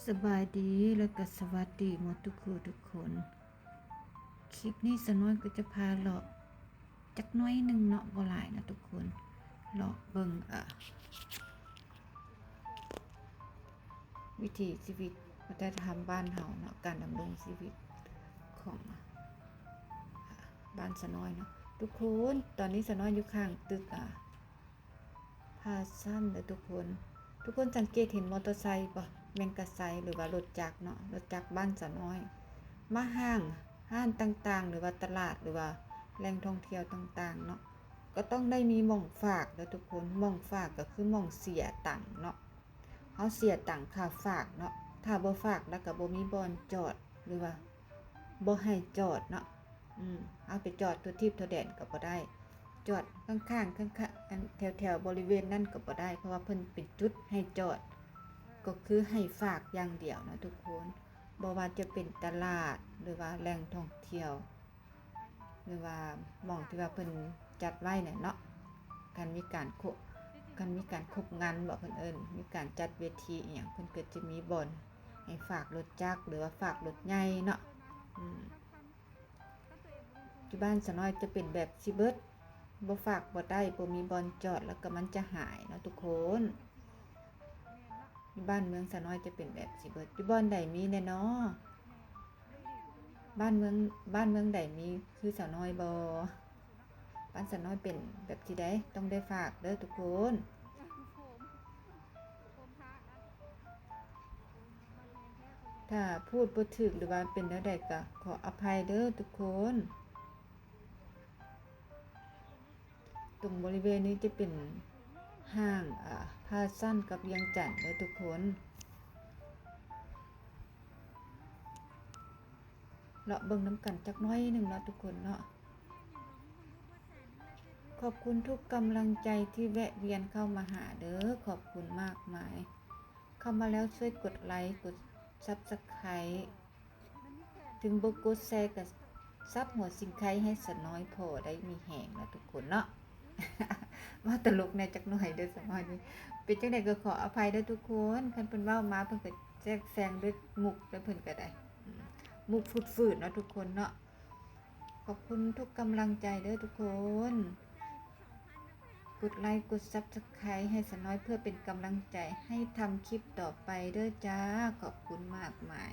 สบายดีแล้วก็สวัสดีหมดทุกคนคลิปนี้สน้อยก็จะพาเลาะจักน้อยหนึ่งเนาะบ่หลายนะทุกคนเลาะเบิ่งวิถีชีวิตวัฒนธรรมบ้านเฮาเนาะการดำรงชีวิตของบ้านสน้อยเนาะทุกคนตอนนี้สน้อยอยู่ข้างตึกพาสั้นเลยทุกคนสังเกตเห็นมอเตอร์ไซค์ป่ะแมงกะไซหรือว่ารถจักรเนาะรถจักรบ้านสน้อยมาห้างต่างๆหรือว่าตลาดหรือว่าแหล่งท่องเที่ยวต่างๆเนาะก็ต้องได้มีหม่องฝากแล้วทุกคนหม่องฝากก็คือหม่องเสียตังค์เนาะเฮาเสียตังค่าฝากเนาะถ้าบ่ฝากแล้วก็บ่มีบ่อนจอดหรือว่าบ่ให้จอดเนาะเอาไปจอดทั่วทิพย์ทั่วแดนก็บ่ได้จอดข้างๆแถวบริเวณนั่นก็บ่ได้เพราะว่าเพิ่นเป็นจุดให้จอดก็คือให้ฝากอย่างเดียวนะทุกคนบ่ว่าจะเป็นตลาดหรือว่าแหล่งท่องเที่ยวหรือว่าหม่องที่ว่าเพิ่นจัดไว้เนี่ยเนาะการมีการคบงานบ่เพิ่นเอิ้นมีการจัดเวทีอีหยังเพิ่นก็จะมีบ่อนให้ฝากรถจักรหรือว่าฝากรถใหญ่เนาะที่บ้านสะน้อยจะเป็นแบบสิเบิดบ่ฝากบ่ได้บ่มีบ่อนจอดแล้วก็มันจะหายเนาะทุกคนที่บ้านเมืองสะน้อยจะเป็นแบบสิเบิดที่บ่อนใดมีแน่เนาะบ้านเมืองใดมีคือสะน้อยบ่บ้านสะน้อยเป็นแบบที่ใดต้องได้ฝากเด้อทุกคนถ้าพูดบ่ถูกหรือว่าเป็นแนวใดก็ขออภัยเด้อทุกคนตรงบริเวณนี้จะเป็นห้างพาสั้นกับเวียงจันทน์เด้อทุกคนเลาะเบิ่งน้ำกันจักน้อยหนึ่งเนาะทุกคนเนาะขอบคุณทุกกำลังใจที่แวะเวียนเข้ามาหาเด้อขอบคุณมากมายเข้ามาแล้วช่วยกดไลค์กด Subscribe ถึงบ่กดแชร์กับซับหัวสิงไข่ให้สะน้อยพอได้มีแหงนะทุกคนเนาะ ว่าตลกในจักหน่อยเด้อสะน้อยนี่เป็นจังได๋ก็ขออภัยเด้อทุกคนคันเพิ่นเว้ามาเพิ่นก็แทรกแซงด้วยมุกแล้วเพิ่นก็ได้มุกฟืดๆเนาะทุกคนเนาะขอบคุณทุกกำลังใจเด้อทุกคนกดไลค์กด Subscribe ให้สะน้อยเพื่อเป็นกำลังใจให้ทำคลิปต่อไปเด้อจ้าขอบคุณมากมาย